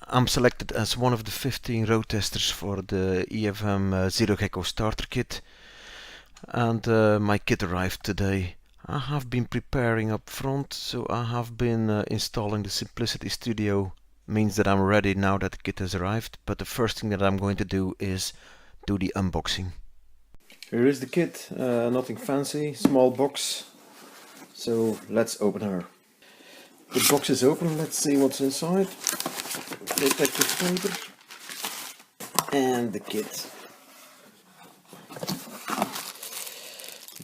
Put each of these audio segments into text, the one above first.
I'm selected as one of the 15 road testers for the EFM32 Gecko starter kit, and my kit arrived today. I have been preparing up front, so I have been installing the Simplicity Studio. Means that I'm ready now that the kit has arrived, but the first thing that I'm going to do is do the unboxing. Here is the kit, nothing fancy, small box, so let's open her. The box is open, let's see what's inside. Protective paper and the kit.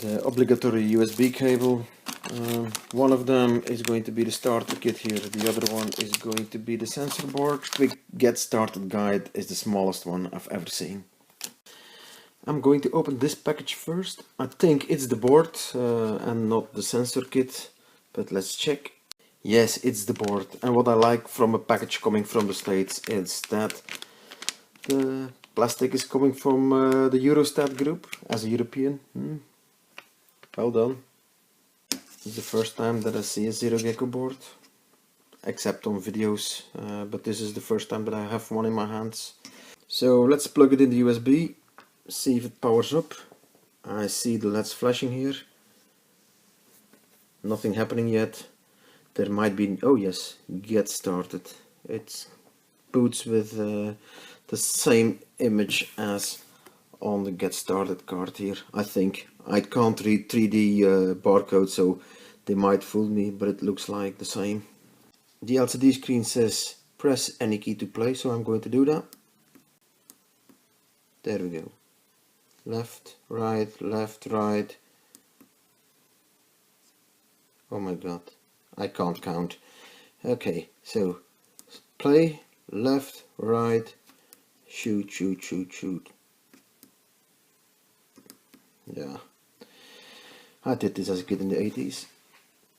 The obligatory USB cable. One of them is going to be the starter kit here, the other one is going to be the sensor board. Quick get started guide is the smallest one I've ever seen. I'm going to open this package first. I think it's the board and not the sensor kit, but let's check. Yes, it's the board, and what I like from a package coming from the States is that the plastic is coming from the Eurostat group as a European. Well done. It's the first time that I see a Zero Gecko board, except on videos, but this is the first time that I have one in my hands. So let's plug it in the USB, see if it powers up. I see the LEDs flashing here. Nothing happening yet. There might be, oh yes, get started. It boots with the same image as on the get started card here, I think. I can't read 3D barcode, so they might fool me, but it looks like the same. The LCD screen says press any key to play, so I'm going to do that. There we go. Left, right. Oh my god, I can't count. Okay, so play, left, right, shoot. Yeah, I did this as a kid in the 80s.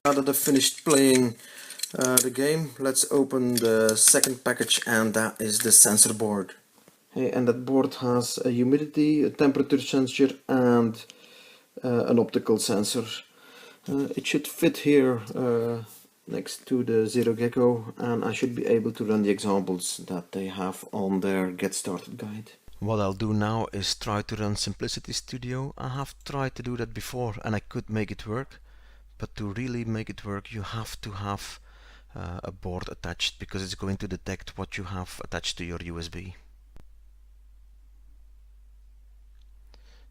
Now that I've finished playing the game, let's open the second package, and that is the sensor board. Hey, and that board has a humidity, a temperature sensor, and an optical sensor. It should fit here next to the Zero Gecko, and I should be able to run the examples that they have on their Get Started guide. What I'll do now is try to run Simplicity Studio. I have tried to do that before and I could make it work, but to really make it work you have to have a board attached, because it's going to detect what you have attached to your USB.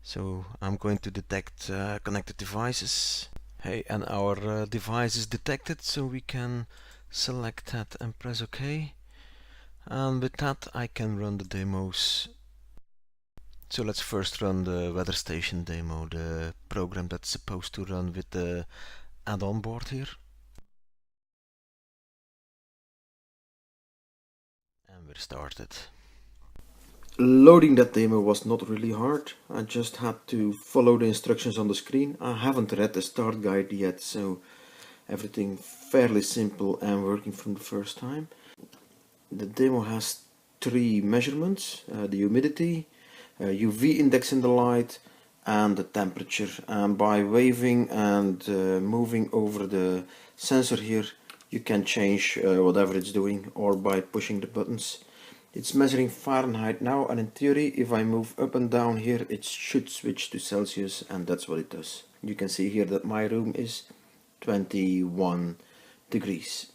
So I'm going to detect connected devices. Hey, and our device is detected, so we can select that and press OK. And with that I can run the demos. So let's first run the weather station demo, the program that's supposed to run with the add-on board here. And we're started. Loading that demo was not really hard. I just had to follow the instructions on the screen. I haven't read the start guide yet, so everything fairly simple and working from the first time. The demo has 3 measurements, the humidity, UV index in the light, and the temperature. And by waving and moving over the sensor here, you can change whatever it's doing, or by pushing the buttons. It's measuring Fahrenheit now, and in theory if I move up and down here it should switch to Celsius, and that's what it does. You can see here that my room is 21 degrees.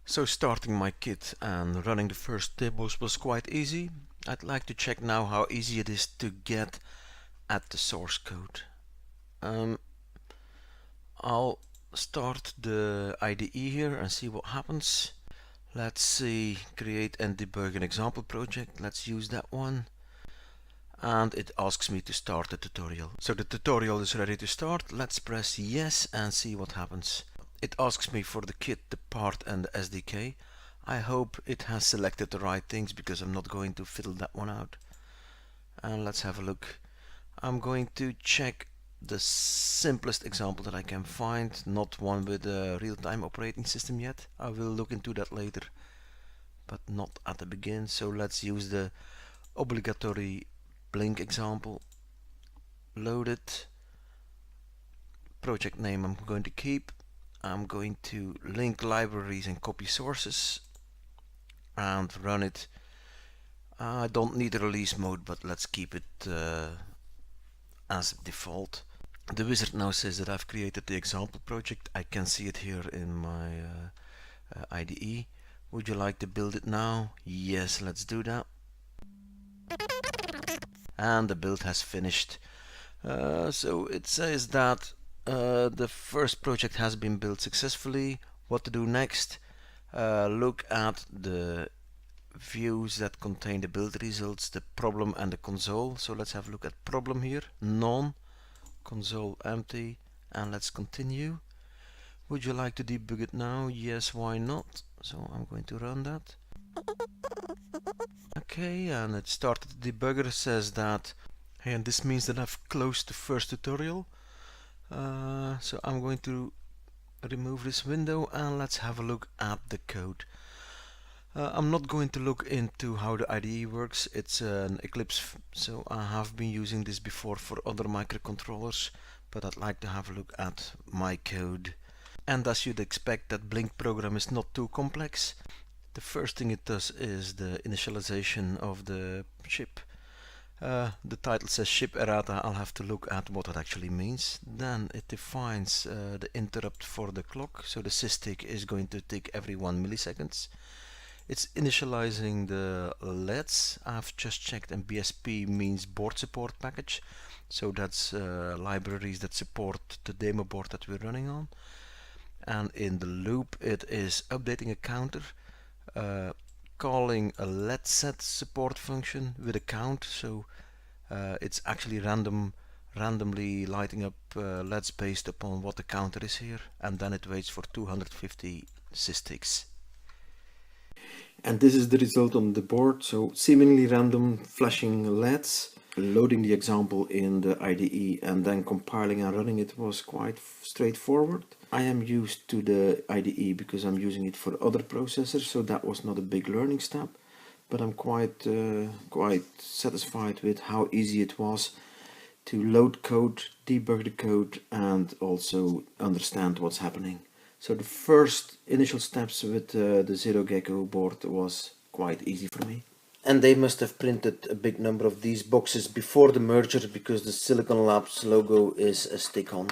So starting my kit and running the first demos was quite easy. I'd like to check now how easy it is to get at the source code. I'll start the IDE here and see what happens. Let's see, create and debug an example project. Let's use that one. And it asks me to start the tutorial. So the tutorial is ready to start. Let's press yes and see what happens. It asks me for the kit, the part and the SDK. I hope it has selected the right things, because I'm not going to fiddle that one out. And let's have a look. I'm going to check the simplest example that I can find, not one with a real-time operating system yet. I will look into that later, but not at the beginning. So let's use the obligatory blink example. Load it. Project name I'm going to keep. I'm going to link libraries and copy sources. and run it. I don't need a release mode, but let's keep it as default. The wizard now says that I've created the example project. I can see it here in my IDE. Would you like to build it now? Yes, let's do that. And the build has finished. So it says that the first project has been built successfully. What to do next? Look at the views that contain the build results, the problem and the console. So let's have a look at problem here. None. Console empty. And let's continue. Would you like to debug it now? Yes, why not? So I'm going to run that. Okay, and it started. The debugger says that, and this means that I've closed the first tutorial. So I'm going to remove this window and let's have a look at the code. I'm not going to look into how the IDE works. It's an Eclipse, so I have been using this before for other microcontrollers, but I'd like to have a look at my code. And as you'd expect, that Blink program is not too complex. The first thing it does is the initialization of the chip. The title says ship errata. I'll have to look at what it actually means. Then it defines the interrupt for the clock, so the systig is going to tick every 1 milliseconds. It's initializing the LEDs. I've just checked, and BSP means board support package, so that's libraries that support the demo board that we're running on. And in the loop it is updating a counter, calling a LED set support function with a count, so it's actually randomly lighting up LEDs based upon what the counter is here, and then it waits for 250 systigs. And this is the result on the board, so seemingly random flashing LEDs. Loading the example in the IDE and then compiling and running it was quite straightforward. I am used to the IDE because I'm using it for other processors, so that was not a big learning step, but I'm quite satisfied with how easy it was to load code, debug the code, and also understand what's happening. So the first initial steps with the Zero Gecko board was quite easy for me. And they must have printed a big number of these boxes before the merger because the Silicon Labs logo is a stick-on.